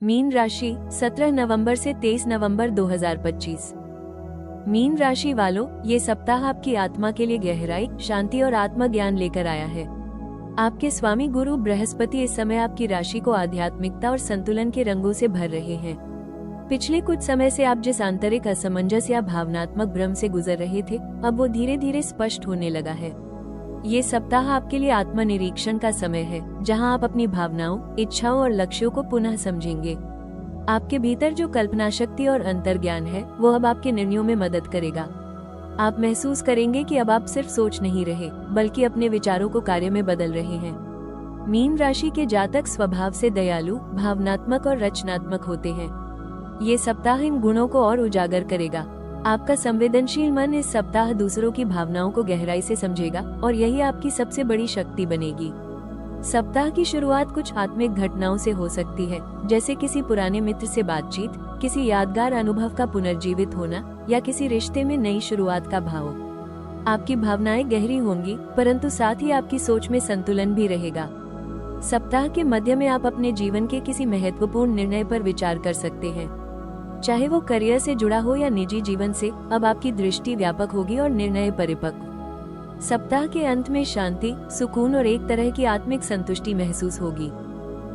Mean राशि 17 नवंबर से 23 नवंबर 2025। Mean राशि वालों, ये सप्ताह आपकी आत्मा के लिए गहराई, शांति और आत्मज्ञान लेकर आया है। आपके स्वामी गुरु बृहस्पति इस समय आपकी राशि को आध्यात्मिकता और संतुलन के रंगों से भर रहे हैं। पिछले कुछ समय से आप जिस आंतरिक असमंजस या भावनात्मक भ्रम से गुजर रहे थे, अब वो धीरे धीरे स्पष्ट होने लगा है। ये सप्ताह आपके लिए आत्मनिरीक्षण का समय है, जहां आप अपनी भावनाओं, इच्छाओं और लक्ष्यों को पुनः समझेंगे। आपके भीतर जो कल्पना शक्ति और अंतर्ज्ञान है, वो अब आपके निर्णयों में मदद करेगा। आप महसूस करेंगे कि अब आप सिर्फ सोच नहीं रहे, बल्कि अपने विचारों को कार्य में बदल रहे हैं। मीन राशि के जातक स्वभाव से दयालु, भावनात्मक और रचनात्मक होते हैं। ये सप्ताह इन गुणों को और उजागर करेगा। आपका संवेदनशील मन इस सप्ताह दूसरों की भावनाओं को गहराई से समझेगा और यही आपकी सबसे बड़ी शक्ति बनेगी। सप्ताह की शुरुआत कुछ आत्मिक घटनाओं से हो सकती है, जैसे किसी पुराने मित्र से बातचीत, किसी यादगार अनुभव का पुनर्जीवित होना या किसी रिश्ते में नई शुरुआत का भाव। आपकी भावनाएं गहरी होंगी, परंतु साथ ही आपकी सोच में संतुलन भी रहेगा। सप्ताह के मध्य में आप अपने जीवन के किसी महत्वपूर्ण निर्णय पर विचार कर सकते हैं, चाहे वो करियर से जुड़ा हो या निजी जीवन से। अब आपकी दृष्टि व्यापक होगी और निर्णय परिपक्व। सप्ताह के अंत में शांति, सुकून और एक तरह की आत्मिक संतुष्टि महसूस होगी।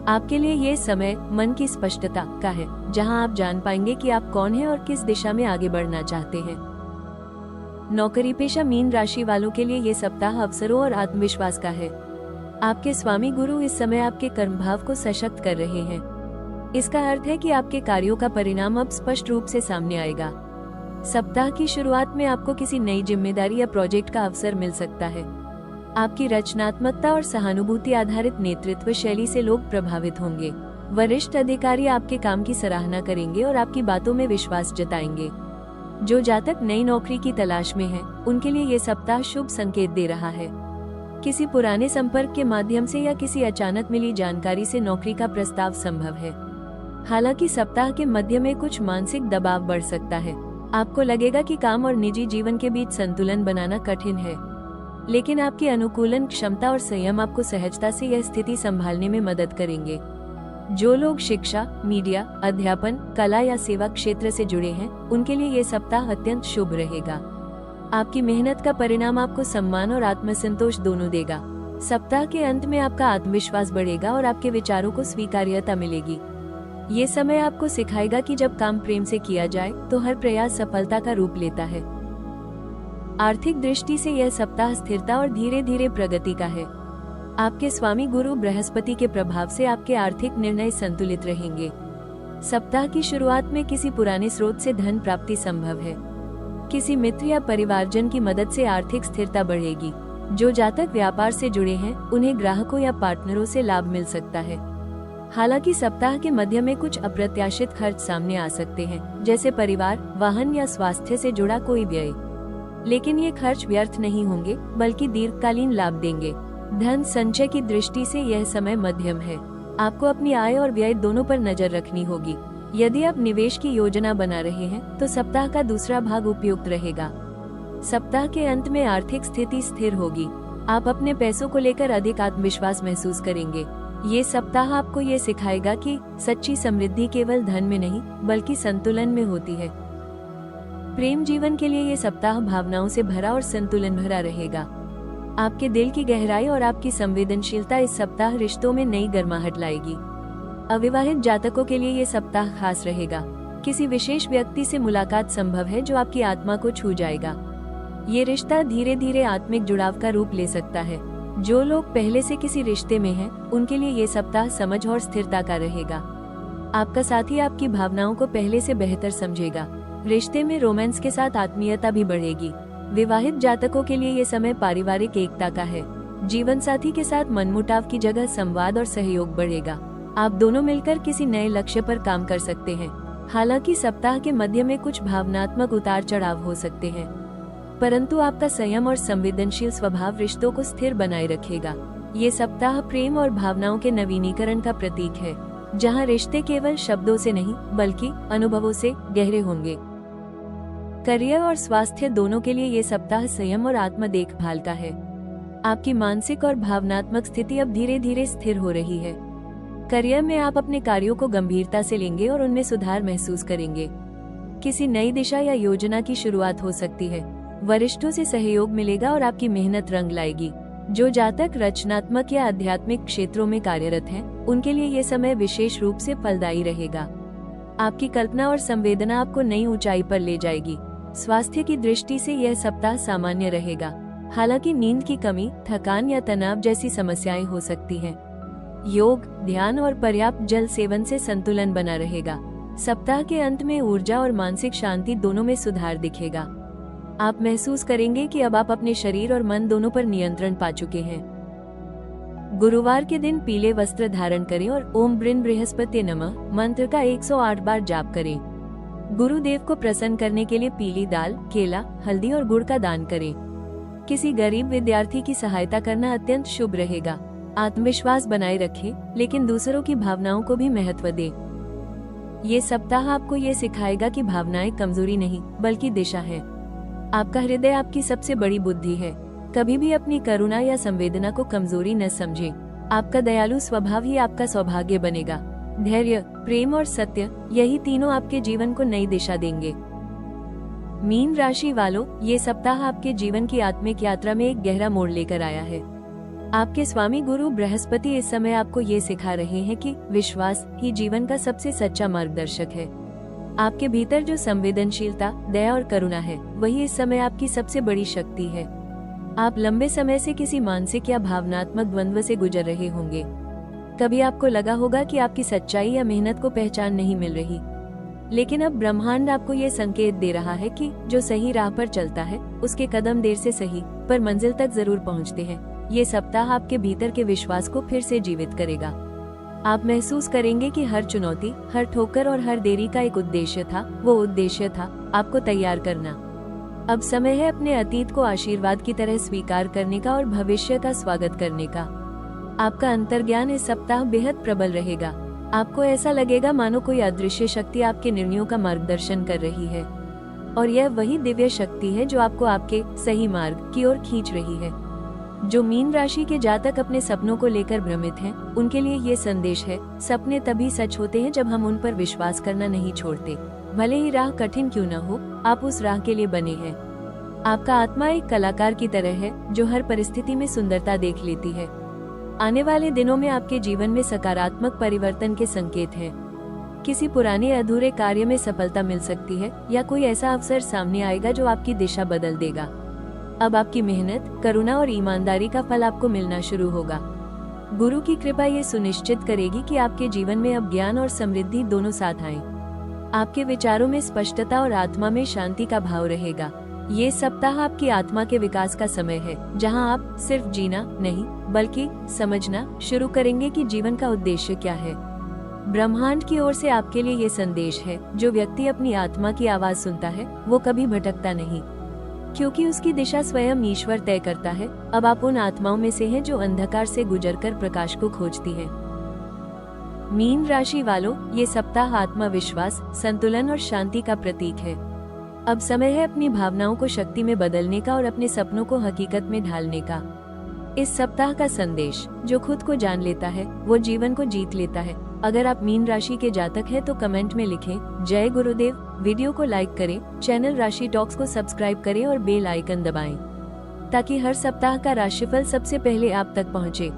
आपके लिए ये समय मन की स्पष्टता का है, जहां आप जान पाएंगे कि आप कौन हैं और किस दिशा में आगे बढ़ना चाहते हैं। नौकरी पेशा मीन राशि वालों के लिए ये सप्ताह अवसरों और आत्मविश्वास का है। आपके स्वामी गुरु इस समय आपके कर्मभाव को सशक्त कर रहे हैं। इसका अर्थ है कि आपके कार्यों का परिणाम अब स्पष्ट रूप से सामने आएगा। सप्ताह की शुरुआत में आपको किसी नई जिम्मेदारी या प्रोजेक्ट का अवसर मिल सकता है। आपकी रचनात्मकता और सहानुभूति आधारित नेतृत्व शैली से लोग प्रभावित होंगे। वरिष्ठ अधिकारी आपके काम की सराहना करेंगे और आपकी बातों में विश्वास जताएंगे। जो जातक नई नौकरी की तलाश में हैं, उनके लिए ये सप्ताह शुभ संकेत दे रहा है। किसी पुराने संपर्क के माध्यम से या किसी अचानक मिली जानकारी से नौकरी का प्रस्ताव संभव है। हालांकि सप्ताह के मध्य में कुछ मानसिक दबाव बढ़ सकता है। आपको लगेगा कि काम और निजी जीवन के बीच संतुलन बनाना कठिन है, लेकिन आपकी अनुकूलन क्षमता और संयम आपको सहजता से यह स्थिति संभालने में मदद करेंगे। जो लोग शिक्षा, मीडिया, अध्यापन, कला या सेवा क्षेत्र से जुड़े हैं, उनके लिए ये सप्ताह अत्यंत शुभ रहेगा। आपकी मेहनत का परिणाम आपको सम्मान और आत्मसंतोष दोनों देगा। सप्ताह के अंत में आपका आत्मविश्वास बढ़ेगा और आपके विचारों को स्वीकार्यता मिलेगी। ये समय आपको सिखाएगा कि जब काम प्रेम से किया जाए तो हर प्रयास सफलता का रूप लेता है। आर्थिक दृष्टि से यह सप्ताह स्थिरता और धीरे धीरे प्रगति का है। आपके स्वामी गुरु बृहस्पति के प्रभाव से आपके आर्थिक निर्णय संतुलित रहेंगे। सप्ताह की शुरुआत में किसी पुराने स्रोत से धन प्राप्ति संभव है। किसी मित्र या परिवारजन की मदद से आर्थिक स्थिरता बढ़ेगी। जो जातक व्यापार से जुड़े हैं, उन्हें ग्राहकों या पार्टनरों से लाभ मिल सकता है। हालांकि सप्ताह के मध्य में कुछ अप्रत्याशित खर्च सामने आ सकते हैं, जैसे परिवार, वाहन या स्वास्थ्य से जुड़ा कोई व्यय। लेकिन ये खर्च व्यर्थ नहीं होंगे, बल्कि दीर्घकालीन लाभ देंगे। धन संचय की दृष्टि से यह समय मध्यम है। आपको अपनी आय और व्यय दोनों पर नजर रखनी होगी। यदि आप निवेश की योजना बना रहे हैं, तो सप्ताह का दूसरा भाग उपयुक्त रहेगा। सप्ताह के अंत में आर्थिक स्थिति स्थिर होगी। आप अपने पैसों को लेकर अधिक आत्मविश्वास महसूस करेंगे। ये सप्ताह आपको ये सिखाएगा कि सच्ची समृद्धि केवल धन में नहीं, बल्कि संतुलन में होती है। प्रेम जीवन के लिए ये सप्ताह भावनाओं से भरा और संतुलन भरा रहेगा। आपके दिल की गहराई और आपकी संवेदनशीलता इस सप्ताह रिश्तों में नई गर्माहट लाएगी। अविवाहित जातकों के लिए ये सप्ताह खास रहेगा। किसी विशेष व्यक्ति से मुलाकात संभव है जो आपकी आत्मा को छू जाएगा। ये रिश्ता धीरे धीरे आत्मिक जुड़ाव का रूप ले सकता है। जो लोग पहले से किसी रिश्ते में हैं, उनके लिए ये सप्ताह समझ और स्थिरता का रहेगा। आपका साथी आपकी भावनाओं को पहले से बेहतर समझेगा। रिश्ते में रोमांस के साथ आत्मीयता भी बढ़ेगी। विवाहित जातकों के लिए ये समय पारिवारिक एकता का है। जीवन साथी के साथ मनमुटाव की जगह संवाद और सहयोग बढ़ेगा। आप दोनों मिलकर किसी नए लक्ष्य पर काम कर सकते हैं। हालांकि सप्ताह के मध्य में कुछ भावनात्मक उतार चढ़ाव हो सकते हैं, परंतु आपका संयम और संवेदनशील स्वभाव रिश्तों को स्थिर बनाए रखेगा। ये सप्ताह प्रेम और भावनाओं के नवीनीकरण का प्रतीक है, जहां रिश्ते केवल शब्दों से नहीं, बल्कि अनुभवों से गहरे होंगे। करियर और स्वास्थ्य दोनों के लिए ये सप्ताह संयम और आत्म देखभाल का है। आपकी मानसिक और भावनात्मक स्थिति अब धीरे धीरे स्थिर हो रही है। करियर में आप अपने कार्यों को गंभीरता से लेंगे और उनमें सुधार महसूस करेंगे। किसी नई दिशा या योजना की शुरुआत हो सकती है। वरिष्ठों से सहयोग मिलेगा और आपकी मेहनत रंग लाएगी। जो जातक रचनात्मक या आध्यात्मिक क्षेत्रों में कार्यरत हैं, उनके लिए ये समय विशेष रूप से फलदायी रहेगा। आपकी कल्पना और संवेदना आपको नई ऊंचाई पर ले जाएगी। स्वास्थ्य की दृष्टि से यह सप्ताह सामान्य रहेगा। हालांकि नींद की कमी, थकान या तनाव जैसी समस्याएं हो सकती हैं। योग, ध्यान और पर्याप्त जल सेवन से संतुलन बना रहेगा। सप्ताह के अंत में ऊर्जा और मानसिक शांति दोनों में सुधार दिखेगा। आप महसूस करेंगे कि अब आप अपने शरीर और मन दोनों पर नियंत्रण पा चुके हैं। गुरुवार के दिन पीले वस्त्र धारण करें और ओम ब्रिन बृहस्पति नमः मंत्र का 108 बार जाप करें। गुरुदेव को प्रसन्न करने के लिए पीली दाल, केला, हल्दी और गुड़ का दान करें। किसी गरीब विद्यार्थी की सहायता करना अत्यंत शुभ रहेगा। आत्मविश्वास बनाए रखें, लेकिन दूसरों की भावनाओं को भी महत्व दें। ये सप्ताह आपको ये सिखाएगा कि भावनाएं कमजोरी नहीं, बल्कि दिशा है। आपका हृदय आपकी सबसे बड़ी बुद्धि है। कभी भी अपनी करुणा या संवेदना को कमजोरी न समझें। आपका दयालु स्वभाव ही आपका सौभाग्य बनेगा। धैर्य, प्रेम और सत्य, यही तीनों आपके जीवन को नई दिशा देंगे। मीन राशि वालों, ये सप्ताह आपके जीवन की आत्मिक यात्रा में एक गहरा मोड़ लेकर आया है। आपके स्वामी गुरु बृहस्पति इस समय आपको ये सिखा रहे हैं कि विश्वास ही जीवन का सबसे सच्चा मार्गदर्शक है। आपके भीतर जो संवेदनशीलता, दया और करुणा है, वही इस समय आपकी सबसे बड़ी शक्ति है। आप लंबे समय से किसी मानसिक या भावनात्मक द्वंद्व से गुजर रहे होंगे। कभी आपको लगा होगा कि आपकी सच्चाई या मेहनत को पहचान नहीं मिल रही, लेकिन अब ब्रह्मांड आपको ये संकेत दे रहा है कि जो सही राह पर चलता है, उसके कदम देर से सही पर मंजिल तक जरूर पहुंचते हैं। ये सप्ताह आपके भीतर के विश्वास को फिर से जीवित करेगा। आप महसूस करेंगे कि हर चुनौती, हर ठोकर और हर देरी का एक उद्देश्य था। वो उद्देश्य था आपको तैयार करना। अब समय है अपने अतीत को आशीर्वाद की तरह स्वीकार करने का और भविष्य का स्वागत करने का। आपका अंतर्ज्ञान इस सप्ताह बेहद प्रबल रहेगा। आपको ऐसा लगेगा मानो कोई अदृश्य शक्ति आपके निर्णयों का मार्गदर्शन कर रही है, और यह वही दिव्य शक्ति है जो आपको आपके सही मार्ग की ओर खींच रही है। जो मीन राशि के जातक अपने सपनों को लेकर भ्रमित हैं, उनके लिए ये संदेश है, सपने तभी सच होते हैं जब हम उन पर विश्वास करना नहीं छोड़ते। भले ही राह कठिन क्यों न हो, आप उस राह के लिए बने हैं। आपका आत्मा एक कलाकार की तरह है जो हर परिस्थिति में सुंदरता देख लेती है। आने वाले दिनों में आपके जीवन में सकारात्मक परिवर्तन के संकेत हैं। किसी पुराने अधूरे कार्य में सफलता मिल सकती है, या कोई ऐसा अवसर सामने आएगा जो आपकी दिशा बदल देगा। अब आपकी मेहनत, करुणा और ईमानदारी का फल आपको मिलना शुरू होगा। गुरु की कृपा ये सुनिश्चित करेगी कि आपके जीवन में अब ज्ञान और समृद्धि दोनों साथ आएं। आपके विचारों में स्पष्टता और आत्मा में शांति का भाव रहेगा। ये सप्ताह आपकी आत्मा के विकास का समय है, जहां आप सिर्फ जीना नहीं, बल्कि समझना शुरू करेंगे कि जीवन का उद्देश्य क्या है। ब्रह्मांड की ओर से आपके लिए ये संदेश है, जो व्यक्ति अपनी आत्मा की आवाज सुनता है, वो कभी भटकता नहीं, क्योंकि उसकी दिशा स्वयं ईश्वर तय करता है। अब आप उन आत्माओं में से हैं जो अंधकार से गुजरकर प्रकाश को खोजती है। मीन राशि वालों, ये सप्ताह आत्मविश्वास, संतुलन और शांति का प्रतीक है। अब समय है अपनी भावनाओं को शक्ति में बदलने का और अपने सपनों को हकीकत में ढालने का। इस सप्ताह का संदेश, जो खुद को जान लेता है, वो जीवन को जीत लेता है। अगर आप मीन राशि के जातक हैं तो कमेंट में लिखें जय गुरुदेव। वीडियो को लाइक करें, चैनल राशि टॉक्स को सब्सक्राइब करें और बेल आइकन दबाएं, ताकि हर सप्ताह का राशिफल सबसे पहले आप तक पहुंचे।